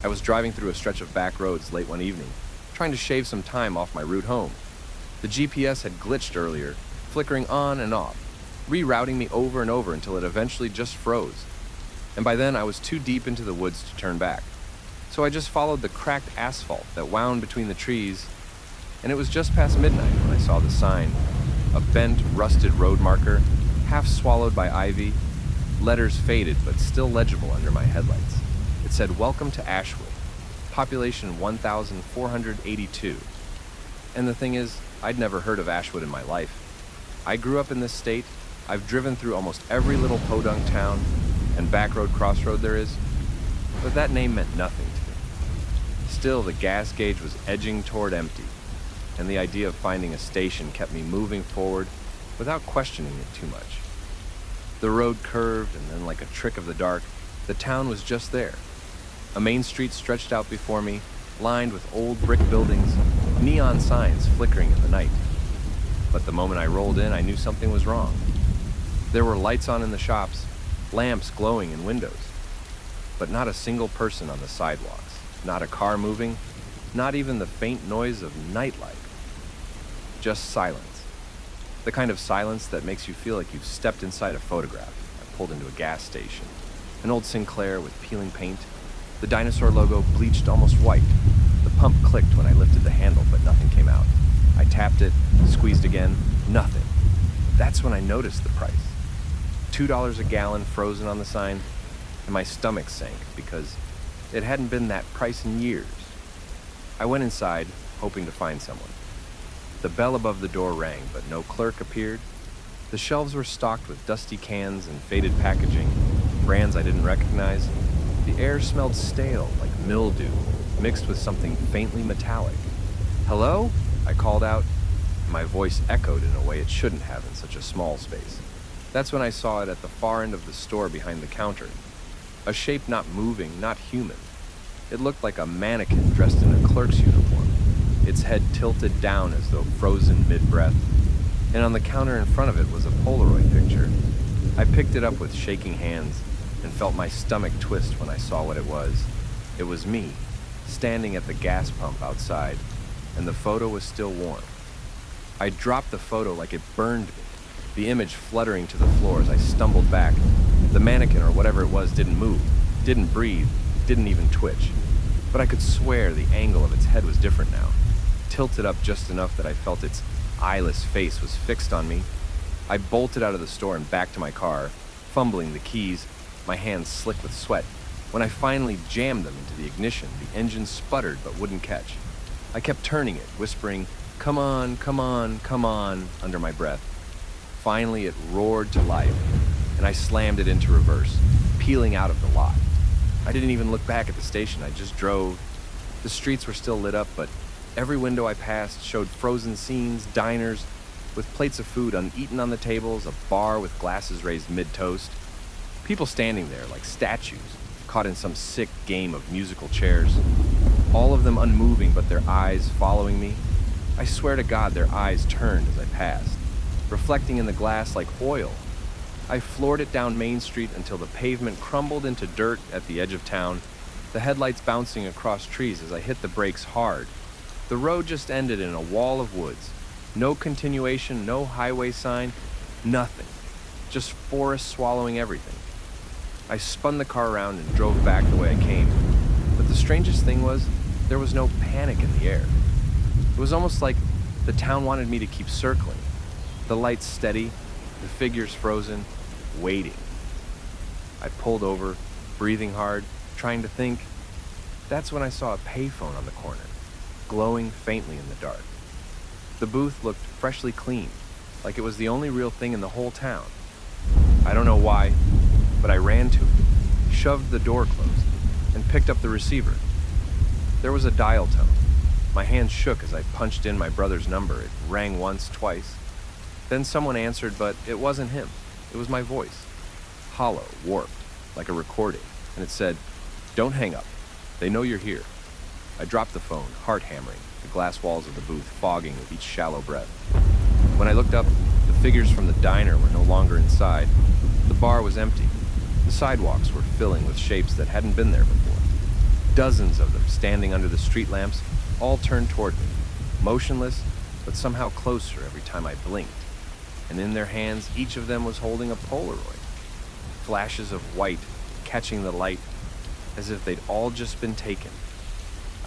I was driving through a stretch of back roads late one evening, trying to shave some time off my route home. The GPS had glitched earlier, flickering on and off, rerouting me over and over until it eventually just froze. And by then I was too deep into the woods to turn back. So I just followed the cracked asphalt that wound between the trees, and it was just past midnight when I saw the sign, a bent, rusted road marker, half swallowed by ivy, letters faded but still legible under my headlights. It said, "Welcome to Ashwood, population 1,482. And the thing is, I'd never heard of Ashwood in my life. I grew up in this state, I've driven through almost every little podunk town and backroad crossroad there is, but that name meant nothing to me. Still, the gas gauge was edging toward empty, and the idea of finding a station kept me moving forward without questioning it too much. The road curved, and then like a trick of the dark, the town was just there. A main street stretched out before me, lined with old brick buildings, neon signs flickering in the night. But the moment I rolled in, I knew something was wrong. There were lights on in the shops, lamps glowing in windows, but not a single person on the sidewalks, not a car moving, not even the faint noise of nightlife. Just silence. The kind of silence that makes you feel like you've stepped inside a photograph. I pulled into a gas station, an old Sinclair with peeling paint, the dinosaur logo bleached almost white. The pump clicked when I lifted the handle, but nothing came out. I tapped it, squeezed again, nothing. That's when I noticed the price. $2 a gallon frozen on the sign, and my stomach sank because it hadn't been that price in years. I went inside, hoping to find someone. The bell above the door rang, but no clerk appeared. The shelves were stocked with dusty cans and faded packaging, brands I didn't recognize. The air smelled stale, like mildew, mixed with something faintly metallic. "Hello?" I called out, and my voice echoed in a way it shouldn't have in such a small space. That's when I saw it at the far end of the store behind the counter. A shape not moving, not human. It looked like a mannequin dressed in a clerk's uniform, its head tilted down as though frozen mid-breath, and on the counter in front of it was a Polaroid picture. I picked it up with shaking hands and felt my stomach twist when I saw what it was. It was me, standing at the gas pump outside, and the photo was still warm. I dropped the photo like it burned me, the image fluttering to the floor as I stumbled back. The mannequin, or whatever it was, didn't move, didn't breathe, didn't even twitch. But I could swear the angle of its head was different now, tilted up just enough that I felt its eyeless face was fixed on me. I bolted out of the store and back to my car, fumbling the keys, my hands slick with sweat. When I finally jammed them into the ignition, the engine sputtered but wouldn't catch. I kept turning it, whispering, "Come on, come on, come on," under my breath. Finally, it roared to life, and I slammed it into reverse, peeling out of the lot. I didn't even look back at the station, I just drove. The streets were still lit up, but every window I passed showed frozen scenes, diners with plates of food uneaten on the tables, a bar with glasses raised mid-toast. People standing there like statues, caught in some sick game of musical chairs. All of them unmoving, but their eyes following me. I swear to God, their eyes turned as I passed, reflecting in the glass like oil. I floored it down Main Street until the pavement crumbled into dirt at the edge of town, the headlights bouncing across trees as I hit the brakes hard. The road just ended in a wall of woods. No continuation, no highway sign, nothing. Just forest swallowing everything. I spun the car around and drove back the way I came. But the strangest thing was, there was no panic in the air. It was almost like the town wanted me to keep circling. The lights steady, the figures frozen, waiting. I pulled over, breathing hard, trying to think. That's when I saw a payphone on the corner, glowing faintly in the dark. The booth looked freshly cleaned, like it was the only real thing in the whole town. I don't know why, but I ran to it, shoved the door closed, and picked up the receiver. There was a dial tone. My hands shook as I punched in my brother's number. It rang once, twice. Then someone answered, but it wasn't him. It was my voice. Hollow, warped, like a recording. And it said, "Don't hang up. They know you're here." I dropped the phone, heart hammering, the glass walls of the booth fogging with each shallow breath. When I looked up, the figures from the diner were no longer inside. The bar was empty. The sidewalks were filling with shapes that hadn't been there before. Dozens of them standing under the street lamps, all turned toward me, motionless, but somehow closer every time I blinked. And in their hands, each of them was holding a Polaroid. Flashes of white catching the light as if they'd all just been taken.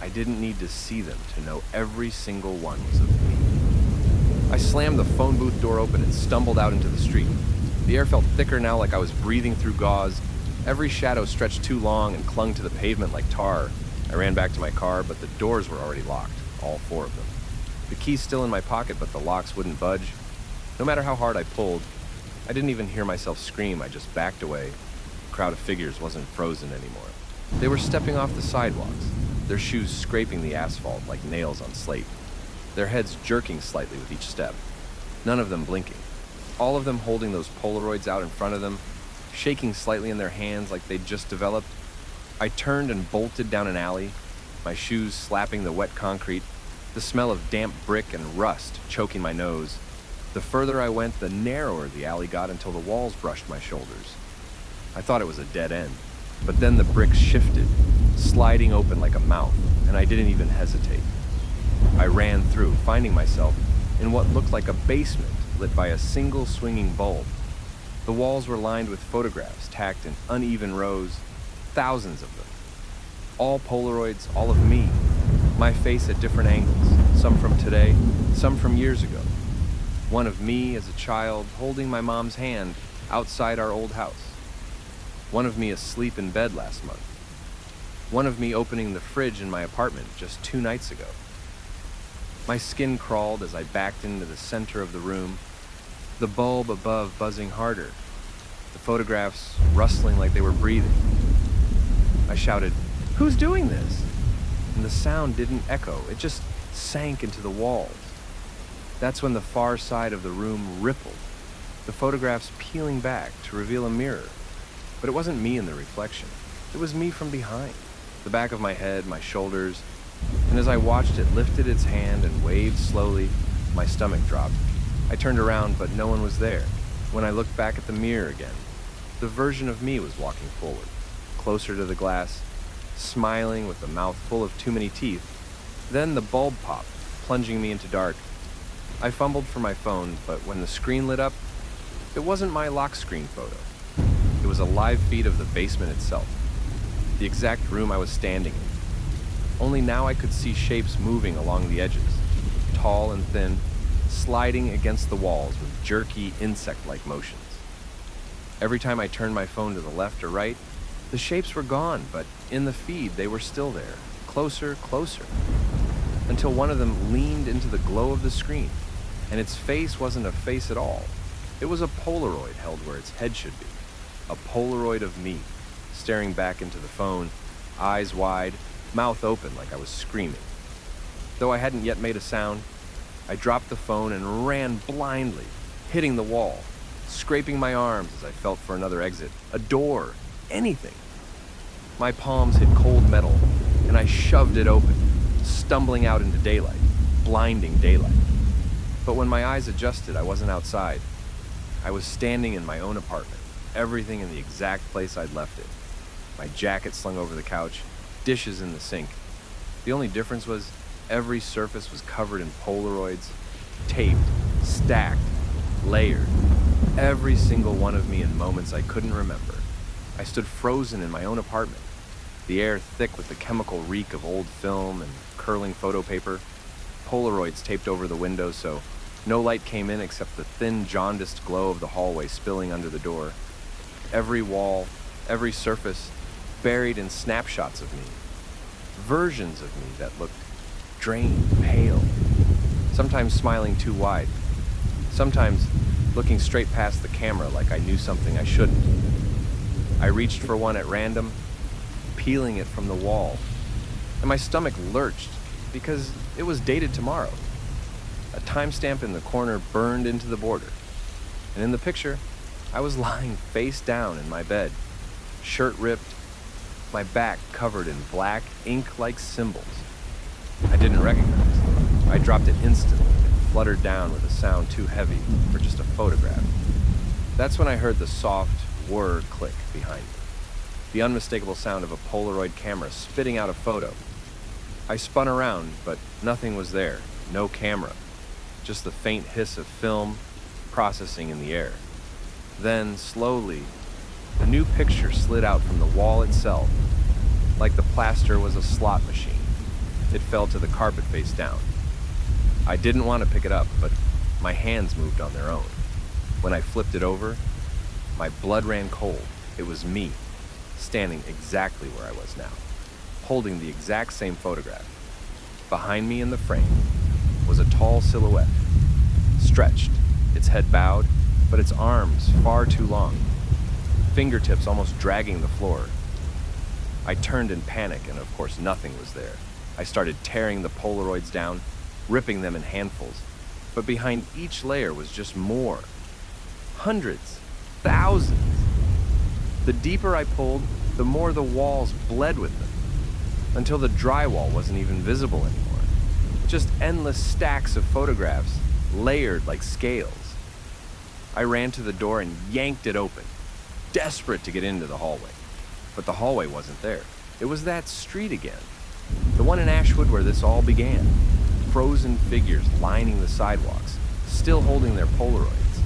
I didn't need to see them to know every single one was of me. I slammed the phone booth door open and stumbled out into the street. The air felt thicker now, like I was breathing through gauze. Every shadow stretched too long and clung to the pavement like tar. I ran back to my car, but the doors were already locked, all four of them. The key's still in my pocket, but the locks wouldn't budge. No matter how hard I pulled, I didn't even hear myself scream. I just backed away. The crowd of figures wasn't frozen anymore. They were stepping off the sidewalks, their shoes scraping the asphalt like nails on slate, their heads jerking slightly with each step, none of them blinking, all of them holding those Polaroids out in front of them, shaking slightly in their hands like they'd just developed. I turned and bolted down an alley, my shoes slapping the wet concrete, the smell of damp brick and rust choking my nose. The further I went, the narrower the alley got until the walls brushed my shoulders. I thought it was a dead end, but then the bricks shifted, sliding open like a mouth, and I didn't even hesitate. I ran through, finding myself in what looked like a basement lit by a single swinging bulb. The walls were lined with photographs tacked in uneven rows, thousands of them. All Polaroids, all of me, my face at different angles, some from today, some from years ago. One of me as a child holding my mom's hand outside our old house. One of me asleep in bed last month. One of me opening the fridge in my apartment just 2 nights ago. My skin crawled as I backed into the center of the room, the bulb above buzzing harder, the photographs rustling like they were breathing. I shouted, "Who's doing this?" And the sound didn't echo, it just sank into the walls. That's when the far side of the room rippled, the photographs peeling back to reveal a mirror. But it wasn't me in the reflection. It was me from behind, the back of my head, my shoulders. And as I watched it lifted its hand and waved slowly, my stomach dropped. I turned around, but no one was there. When I looked back at the mirror again, the version of me was walking forward, closer to the glass, smiling with a mouth full of too many teeth. Then the bulb popped, plunging me into dark. I fumbled for my phone, but when the screen lit up, it wasn't my lock screen photo. It was a live feed of the basement itself, the exact room I was standing in. Only now I could see shapes moving along the edges, tall and thin, sliding against the walls with jerky, insect-like motions. Every time I turned my phone to the left or right, the shapes were gone, but in the feed they were still there, closer, closer, until one of them leaned into the glow of the screen, and its face wasn't a face at all. It was a Polaroid held where its head should be. A Polaroid of me, staring back into the phone, eyes wide, mouth open like I was screaming. Though I hadn't yet made a sound, I dropped the phone and ran blindly, hitting the wall, scraping my arms as I felt for another exit, a door, anything. My palms hit cold metal, and I shoved it open, stumbling out into daylight, blinding daylight. But when my eyes adjusted, I wasn't outside. I was standing in my own apartment. Everything in the exact place I'd left it. My jacket slung over the couch, dishes in the sink. The only difference was every surface was covered in Polaroids, taped, stacked, layered. Every single one of me in moments I couldn't remember. I stood frozen in my own apartment, the air thick with the chemical reek of old film and curling photo paper, Polaroids taped over the window so no light came in except the thin, jaundiced glow of the hallway spilling under the door. Every wall, every surface, buried in snapshots of me. Versions of me that looked drained, pale, sometimes smiling too wide, sometimes looking straight past the camera like I knew something I shouldn't. I reached for one at random, peeling it from the wall, and my stomach lurched because it was dated tomorrow. A timestamp in the corner burned into the border, and in the picture, I was lying face down in my bed, shirt ripped, my back covered in black, ink-like symbols. I didn't recognize them. I dropped it instantly and fluttered down with a sound too heavy for just a photograph. That's when I heard the soft whir click behind me. the unmistakable sound of a Polaroid camera spitting out a photo. I spun around, but nothing was there, no camera, just the faint hiss of film processing in the air. Then, slowly, a new picture slid out from the wall itself, like the plaster was a slot machine. It fell to the carpet face down. I didn't want to pick it up, but my hands moved on their own. When I flipped it over, my blood ran cold. It was me, standing exactly where I was now, holding the exact same photograph. Behind me in the frame was a tall silhouette, stretched, its head bowed, but its arms far too long, fingertips almost dragging the floor. I turned in panic, and of course nothing was there. I started tearing the Polaroids down, ripping them in handfuls, but behind each layer was just more. Hundreds, thousands. The deeper I pulled, the more the walls bled with them, until the drywall wasn't even visible anymore. Just endless stacks of photographs, layered like scales. I ran to the door and yanked it open, desperate to get into the hallway. But the hallway wasn't there. It was that street again, the one in Ashwood where this all began. Frozen figures lining the sidewalks, still holding their Polaroids,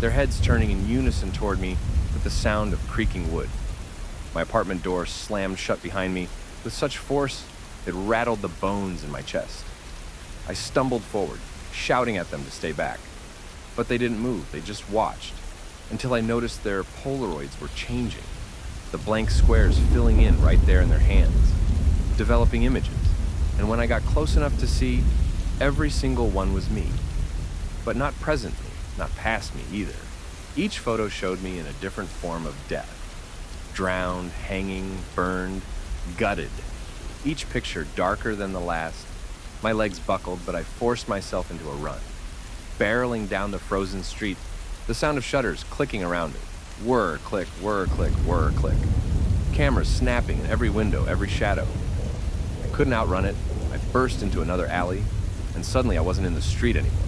their heads turning in unison toward me with the sound of creaking wood. My apartment door slammed shut behind me with such force it rattled the bones in my chest. I stumbled forward, shouting at them to stay back. But they didn't move, they just watched, until I noticed their Polaroids were changing, the blank squares filling in right there in their hands, developing images. And when I got close enough to see, every single one was me. But not present me, not past me either. Each photo showed me in a different form of death. Drowned, hanging, burned, gutted. Each picture darker than the last. My legs buckled, but I forced myself into a run. Barreling down the frozen street, the sound of shutters clicking around me. Whir, click, whir, click, whir, click. Cameras snapping in every window, every shadow. I couldn't outrun it. I burst into another alley, and suddenly I wasn't in the street anymore.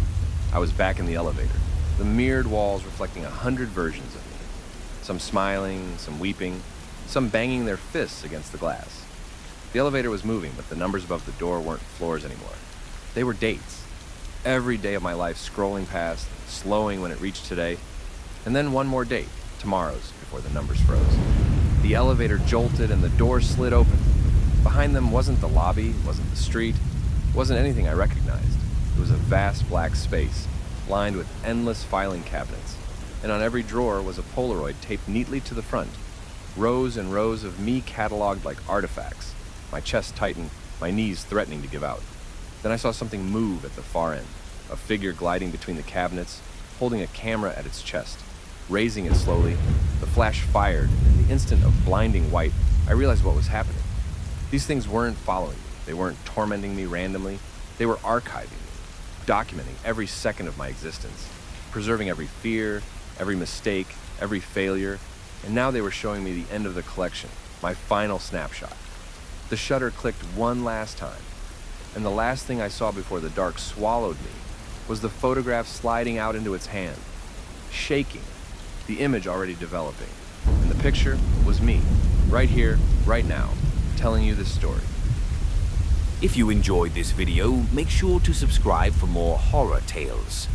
I was back in the elevator, the mirrored walls reflecting 100 versions of me. Some smiling, some weeping, some banging their fists against the glass. The elevator was moving, but the numbers above the door weren't floors anymore. They were dates. Every day of my life scrolling past, slowing when it reached today, and then one more date, tomorrow's, before the numbers froze. The elevator jolted and the door slid open. Behind them wasn't the lobby, wasn't the street, wasn't anything I recognized. It was a vast black space, lined with endless filing cabinets, and on every drawer was a Polaroid taped neatly to the front. Rows and rows of me cataloged like artifacts. My chest tightened, my knees threatening to give out. Then I saw something move at the far end, a figure gliding between the cabinets, holding a camera at its chest. Raising it slowly, the flash fired, and in the instant of blinding white, I realized what was happening. These things weren't following me. They weren't tormenting me randomly. They were archiving me, documenting every second of my existence, preserving every fear, every mistake, every failure, and now they were showing me the end of the collection, my final snapshot. The shutter clicked one last time, and the last thing I saw before the dark swallowed me was the photograph sliding out into its hand, shaking, the image already developing. And the picture was me, right here, right now, telling you this story. If you enjoyed this video, make sure to subscribe for more horror tales.